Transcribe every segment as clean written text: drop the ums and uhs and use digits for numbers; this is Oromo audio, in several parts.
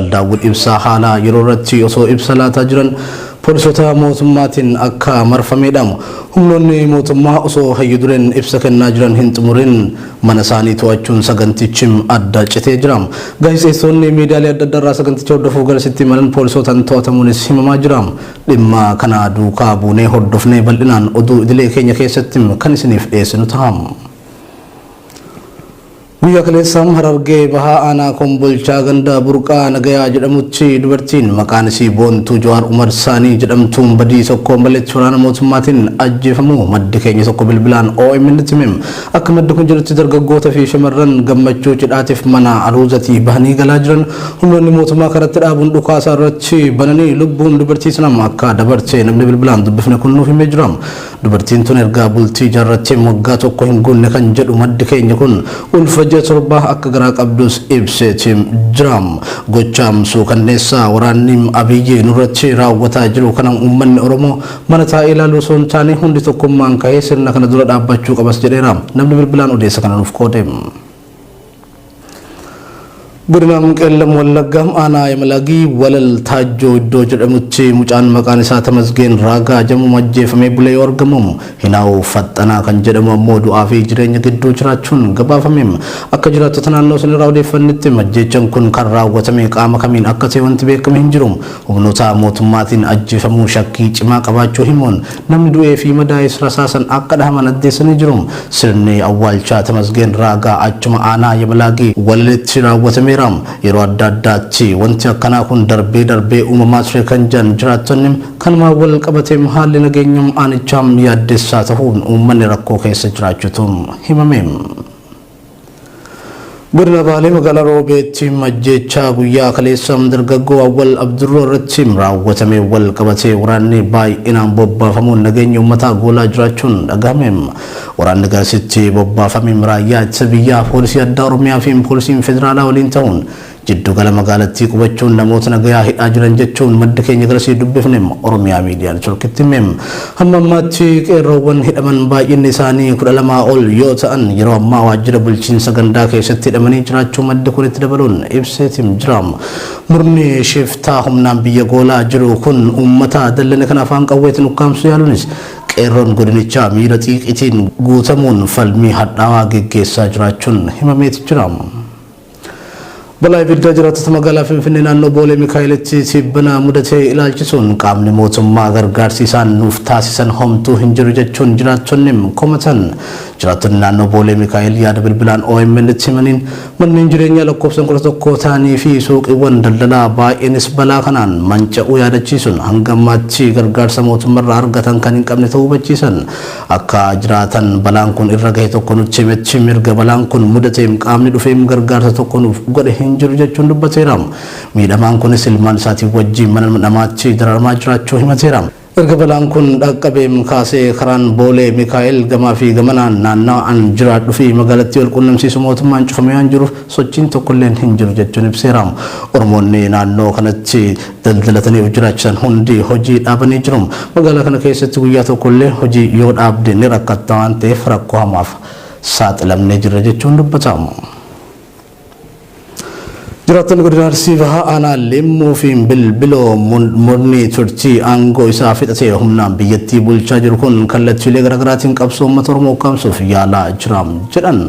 Daawud ibsa haala yeroo irratti osoo ibsa laataa jiran poolisoota mootummaatiin akka marfameedhamu humnoonni mootummaa osoo hayyudureen ibsa kennaa jiran hin xumurin mana isaanii to'achuun sagantichim adda citee jira. Gaazexeessonni miidiyaalee adda addaa saganticha hordofuu garasitti malan poolisootaan to'atamuunis himamaa jira. Dhimma kana duukaa buunee hordofnee bal'inaan oduu idilee keenya keessatti kan isiniif dhiyeessinu ta'a. Guyyaa kaleessam Harargee bahaa aanaa Kombolchaa ganda burqaa nagayaa jedhamutti dubartiin maqaan isii Boontuu Jawaar Umar Saanii jedhamtuun badii tokko mallattoo waraana mootummaatiin ajjeefamu maddi keenya tokko bilbilaan OMN'tti himem. Akka maddi kun jedhutti dargaggoota fi shamarran gammachuu cidhaatiif mana aruuzatii bahanii galaa jiran humnoonni mootummaa karatti dhaabuun dhukaasaa irratti bananii lubbuun dubartii sanaa akka dabarte namni bilbilaan dubbifne kun nuuf himee jira. Dubartiin tun ergaa bultii jaarrattee waggaa tokko hin guunne kan jedhu maddi keenya kun ulfa torba akka garaa qabdus ibseetim jiram gochaam suukanneessaa waraannim Abiyyi nurratti raawwataa jiru kana uummanni Oromoo mana taa'ee ilaaluu osoo hin taane hundi tokkummaan ka'ee sirna kana dura dhaabbachuu qabas jedheera. Namni bilbilaan odeessa kana nuuf qoode. Godinam qellam wallagam aanaa yamalagii walal taajjoo iddoo jedhamutti mucaan maqaan isaa Tamasgeen Raagaa jedhamu ajjeefamee bulee argamu. Hinaawu Faxxanaa kan jedhamu ammoo du'aa fi jireenya gidduu jiraachuun gabaafame. Akka jiraattota naannoo sanirraa odeeffannitti ajjeechaan kun kan raawwatame qaama kamiin akka ta'e wanti beekame hin jiru. Humnoota mootummaatiin ajjeefamuu shakkii cimaa qabaachuu himuun namni du'ee fi madaa'es rasaasan akka dhahaman addeessanii jiru. Sirni awwaalchaa Tamasgeen Raagaa achuma aanaa yamalagii walalitti raawwatame. Yeroo adda addaatti wanti akkanaa kun darbee uumamaa ture kan jiran jiraattonni kanuma wal qabatee haalli nageenyaa aanichaa yaaddessaa ta'uun uummanni rakkoo keessa jiraachuutu himame. Godina Baalee magaalaa Roobeetti ajjeechaa guyyaa kaleessam dargaggoo Awwal Abdurroo irratti raawwatame wal qabatee waraanni baay'inaan bobbaafamuun nageenya uummataa goolaa jiraachuun dhagahame. Waraanni garasitti bobbaafame raayyaa ittisa biyyaa poolisii addaa Oromiyaa fi poolisiin federaalaa waliin ta'uun jiddu gala magaalattii qubachuun namoota nagayaa hidhaa jiran jechuun madda keenya garasii dubbifne Oromiyaa miidiyaan turkitti himem. Hamma ammaatti qeerroowwan hidhaman baay'inni isaanii 12 ol yoo ta'an yeroo ammaa waajjira bulchiinsa gandaa keessatti hidhamanii jiraachuu madda kunitti dabaluun ibseetim jira. Murni shiftaa humnaan biyya goolaa jiru kun uummata dallane kan afaan qawweetiin ukkaamsu yaaluunis qeerroon godinichaa miira xiiqitiin guutamuun falmii hadhaawaa geggeessaa jiraachuun himameeti jira. Balaa ibiddaa jiraattota magaalaa Finfinnee naannoo Boolee Mikaa'elitti tibbana mudatee ilaalchisuun qaamni mootummaa gargaarsi isaan nuuf taasisan homtuu hin jiru jechuun jiraattonni komatan. Jiraattonni naannoo Boolee Mikaa'el yaada bilbilaan OMN'tti himaniin manneen jireenyaa lakkoofsan 11 ta'anii fi suuqiiwwan daldalaa baay'eenis balaa kanaan manca'uu yaadachiisuun hanga ammaatti gargaarsa mootummaarraa argatan kan hin qabne ta'uu hubachiisan. Akka jiraatan balaan kun irra gahe tokko nutti himetti mirga balaan kun mudateem qaamni dhufeem gargaarsa tokko nuuf godhe hin jiru jechuun dubbateera. Miidhamaan kunis ilmaan isaatii wajjin mana namaatti dararamaa jiraachuu himateera. Erga balaan kun dhaqqabeem kaasee karaan Boolee Mikaa'el gamaa fi gamanaan naanna'an jiraadhu fi magaalattii wal quunnamsiisu mootummaan cufamee waan jiruuf sochiin tokkolleen hin jiru jechuun ibseera. Oromoonni naannoo kanatti daldalatanii jiraachisan hundi hojii dhaabanii jiru. Magaalaa kana keessatti guyyaa tokkollee hojii yoo dhaabde ni rakkatta waan ta'eef rakkoo hamaaf saaxilamnee jirra jechuun dubbatamu. Jiraattonni godina Arsii bahaa aanaa Limmuu fi Bilbiloo murni turtii aangoo isaa fixatee humnaan biyyattii bulchaa jiru kun kallattiilee garaagaraatiin qabsoo uummata Oromoo ukkaamsuuf yaalaa jira jedhan.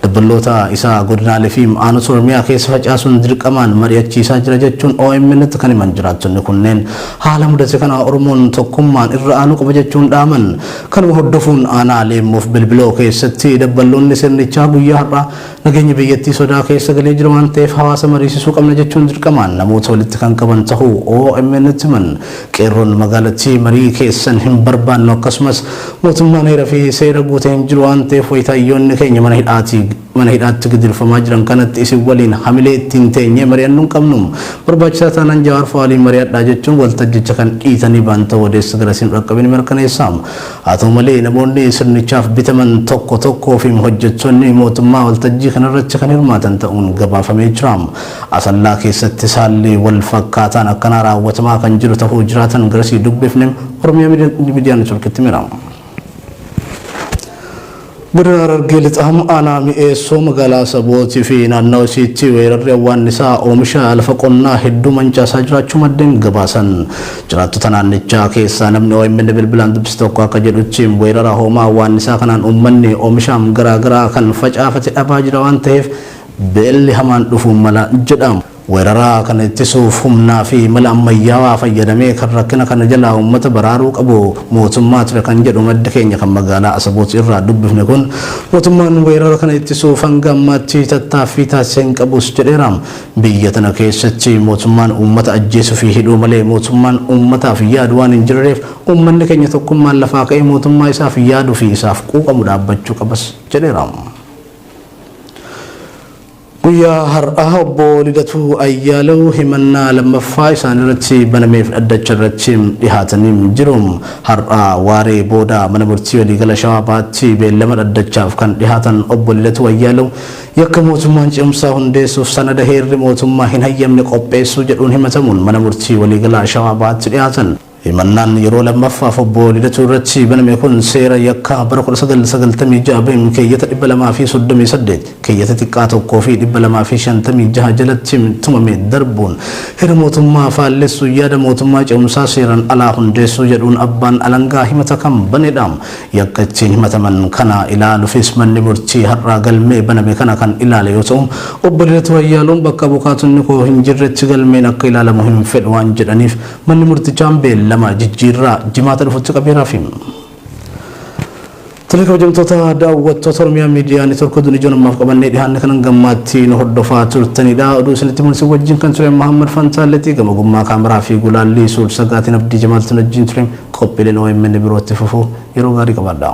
Dabballoota isaa godinaalee fi aanota Oromiyaa keessa facaasuun dirqamaan mari'achiisaa jira jechuun OMN'tti kan himan jiraattonni kunneen haala mudate kana Oromoon tokkummaan irra aanuu qaba jechuun dhaaman. Kanuma hordofuun aanaa Limmuu fi Bilbiloo keessatti dabballoonni sirnichaa guyyaa har'aa nageenya biyyattii sodaa keessa galee jira waan ta'eef hawaasa mariisisuu qabna jechuun dirqamaan namoota walitti kan qaban ta'uu OMN'tti himan. Qeerroon magaalattii marii keessan hin barbaannu akkasumas mootummaan heera fi seera guutee hin jiru waan ta'eef wayitaayyoonni keenya mana hidhaatti gidirfamaa jiran kanatti isin waliin hamilee ittiin teenyee mari'annuu hin qabnu. Barbaachisaa taanaan Jawaar waliin mari'adhaa jechuun waltajjicha kan dhiitanii ba'an ta'uu odeessa garasiin dhaqqabanii mirkaneessa. Haa ta'u malee namoonni sirnichaaf bitaman tokko fi hojjettoonni mootummaa waltajjii kanarratti kan hirmaatan ta'uun gabaafamee jira. Asallaa keessatti haalli wal fakkaataan akkanaa raawwatamaa kan jiru ta'uu jiraatan garasii dubbifne Oromiyaa miidiyaan turkitti mira. Godina Harargee lixaam aanaa mi'eessoo magaalaa Sabootii fi naannoo isiitti weerarri awwaannisaa oomisha lafa qonnaa hedduu mancaasaa jiraachuu maddeen gabaasan. Jiraattota naannichaa keessaa namni OMN bilbilaan dubbise tokko akka jedhutti weerara hoomaa awwaannisaa kanaan uummanni oomisha garaagaraa kan facaafate dhabaa jira waan ta'eef beelli hamaan dhufuu mala jedhama. Weerara kana ittisuuf humnaa fi mala ammayyaawaa fayyadamee kan rakkina kana jalaa uummata baraaruu qabu mootummaa ture kan jedhu madda keenya kan magaalaa Asabootii irraa dubbifne kun mootummaan weerara kana ittisuuf hanga ammaatti tattaaffii taasisee hin qabus jedheera. Biyya tana keessatti mootummaan uummata ajjeesuu fi hidhuu malee mootummaan uummataaf yaadu waan hin jirreef uummanni keenya tokkummaan lafaa ka'ee mootummaa isaaf yaaduu fi isaaf quuqamu dhaabbachuu qabas jedheera. Guyyaa har'aa obbo Lidatuu Ayyaalew himannaa lammaffaa isaaniirratti banameef dhaddacha irratti dhihaatanii jiru. Har'aa waaree booda mana murtii waliigala Shawaa Bahaatti beellama dhaddachaaf kan dhihaatan obbo Lidatuu Ayyaalew yakka mootummaan ce'umsaa hundeessuuf sanada heerri mootummaa hin hayyamne qopheessuu jedhuun himatamuun mana murtii waliigala Shawaa Bahaatti dhihaatan. Himannaan yeroo lammaffaaf obbo Lidatuu irratti baname kun seera yakka bara 1996 keeyyata 238 keeyyata xiqqaa tokkoo fi 256 jalatti tumame darbuun heera mootummaa faallessu yaada mootummaa ce'umsaa seeraan alaa hundeessuu jedhuun abbaan alangaa himata kan banedha. Yakka ittiin himataman kana ilaaluufis manni murtii har'aa galmee baname kana kan ilaale yoo ta'u obbo Lidatuu Ayyaalew bakka bukaatonni koo hin jirretti galmeen akka ilaalamu hin fedhu waan jedhaniif manni murtichaan beellama jijjiirraa jimaata dhufutti qabeeraa fi Kabajamtoota daawwattoota Oromiyaa Miidiyaa Neetwoorkii Oduun ijoon ammaaf qabannee dhihaanne kanan gammaatti nu hordofaa turtanidha. Oduu isinitti mul'isuu wajjin kan ture Muhammad Fantaalletii gama ogummaa kaameraa fi gulaallee suur sagaatiin abdii jamaaltiin wajjin ture qophiileen OMN birootti fufuu yeroo gaarii qabaadha.